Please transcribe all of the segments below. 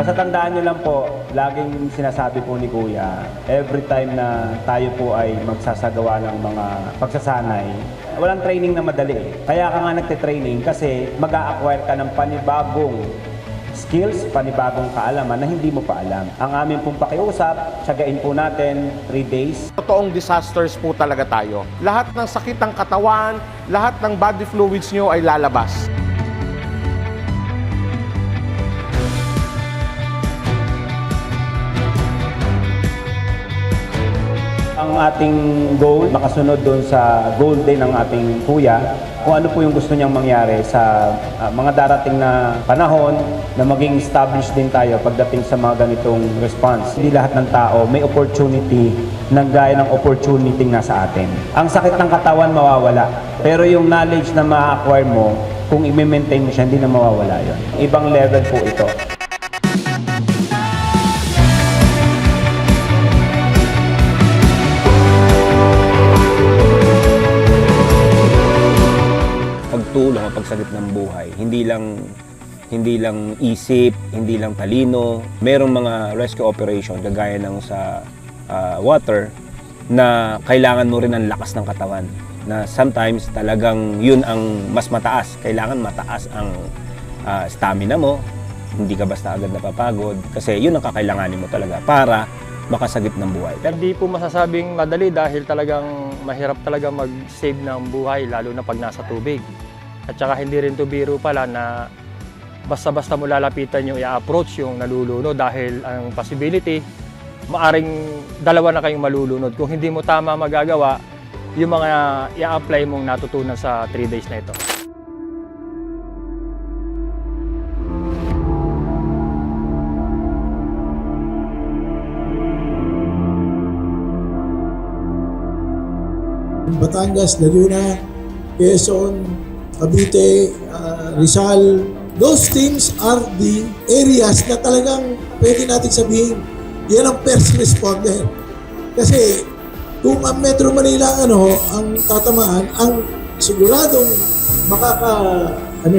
Basta tandaan nyo lang po, laging sinasabi po ni Kuya, every time na tayo po ay magsasagawa ng mga pagsasanay, walang training na madali. Kaya ka nga nagte-training kasi mag-a-acquire ka ng panibagong skills, panibagong kaalaman na hindi mo pa alam. Ang amin pong pakiusap, tsagain po natin 3 days. Totoong disasters po talaga tayo. Lahat ng sakit ng katawan, lahat ng body fluids nyo ay lalabas. Ang ating goal, makasunod doon sa goal din ng ating kuya, kung ano po yung gusto niyang mangyari sa mga darating na panahon na maging established din tayo pagdating sa mga ganitong response. Hindi lahat ng tao may opportunity na gaya ng opportunity nga sa atin. Ang sakit ng katawan mawawala, pero yung knowledge na ma-acquire mo, kung i-maintain mo siya, hindi na mawawala yun. Ibang level po ito. Pagtulong o pagsagip ng buhay, hindi lang isip, hindi lang talino. Merong mga rescue operation kagaya ng sa water na kailangan mo rin ng lakas ng katawan. Na sometimes talagang yun ang mas mataas. Kailangan mataas ang stamina mo. Hindi ka basta agad napapagod kasi yun ang kakailanganin mo talaga para makasagip ng buhay. Hindi po masasabing madali dahil talagang mahirap talaga mag-save ng buhay lalo na pag nasa tubig. At saka hindi rin to biro pala na basta-basta mo lalapitan yung i-approach yung nalulunod dahil ang possibility, maaring dalawa na kayong malulunod. Kung hindi mo tama magagawa, yung mga i-apply mong natutunan sa 3 days na ito. Batangas, Laguna, Quezon, Cavite, Rizal. Those things are the areas na talagang pwede natin sabihin, yan ang first responder. Kasi kung ang Metro Manila ang tatamaan, ang siguradong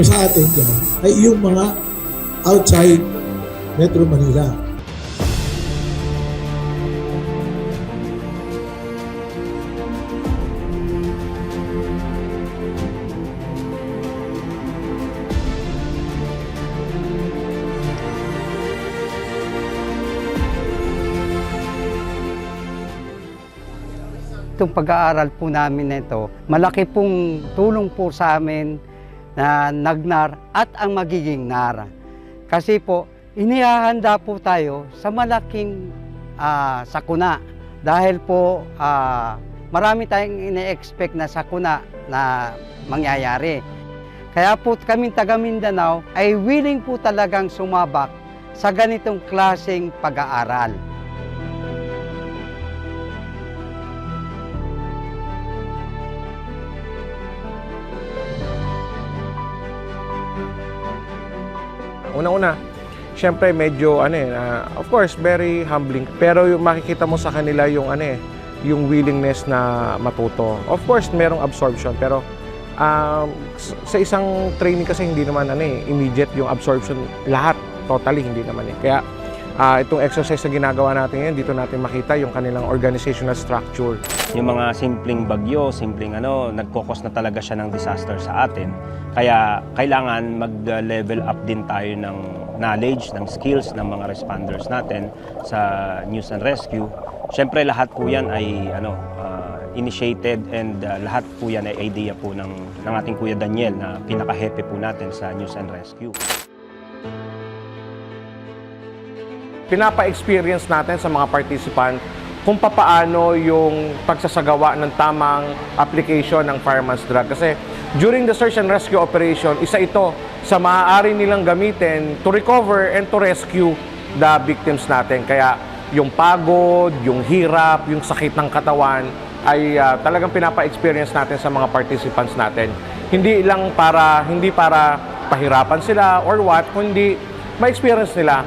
sa atin dyan ay yung mga outside Metro Manila. Itong pag-aaral po namin na ito, malaki pong tulong po sa amin na nagnar at ang magiging NAR. Kasi po, inihahanda po tayo sa malaking sakuna. Dahil po, marami tayong ine-expect na sakuna na mangyayari. Kaya po kaming taga Mindanao ay willing po talagang sumabak sa ganitong klaseng pag-aaral. Una-una, syempre medyo of course very humbling, pero yung makikita mo sa kanila yung yung willingness na matuto. Of course, merong absorption, pero sa isang training kasi hindi naman immediate yung absorption lahat, totally hindi naman Kaya itong exercise na ginagawa natin ngayon, dito natin makita yung kanilang organizational structure. Yung mga simpleng bagyo, simpleng nagkokos na talaga siya ng disaster sa atin. Kaya kailangan mag-level up din tayo ng knowledge, ng skills ng mga responders natin sa news and rescue. Siyempre lahat po yan ay initiated and lahat po yan ay idea po ng ating Kuya Daniel na pinaka-hepe po natin sa news and rescue. Pinapa-experience natin sa mga participant kung papaano yung pagsasagawa ng tamang application ng fireman's drug. Kasi during the search and rescue operation, isa ito sa maaari nilang gamitin to recover and to rescue the victims natin. Kaya yung pagod, yung hirap, yung sakit ng katawan ay talagang pinapa-experience natin sa mga participants natin. Hindi para pahirapan sila or what, kundi ma-experience nila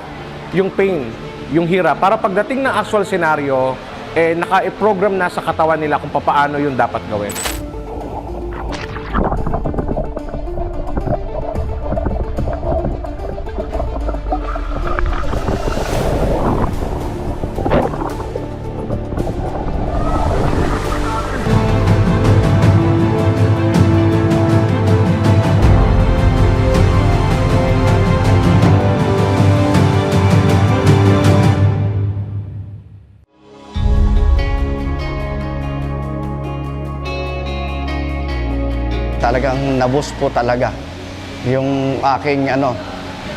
yung pain, yung hirap, para pagdating ng actual scenario, naka-program na sa katawan nila kung paano yung dapat gawin. talagang naboost po talaga yung aking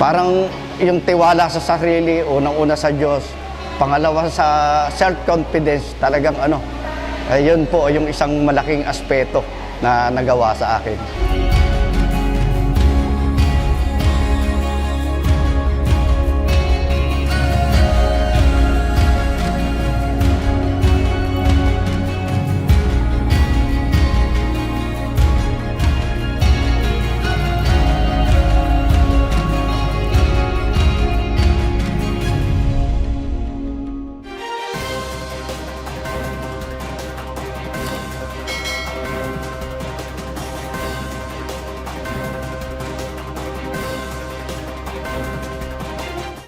parang yung tiwala sa sarili, unang-una sa Diyos, pangalawa sa self-confidence, talagang ayun po yung isang malaking aspeto na nagawa sa akin.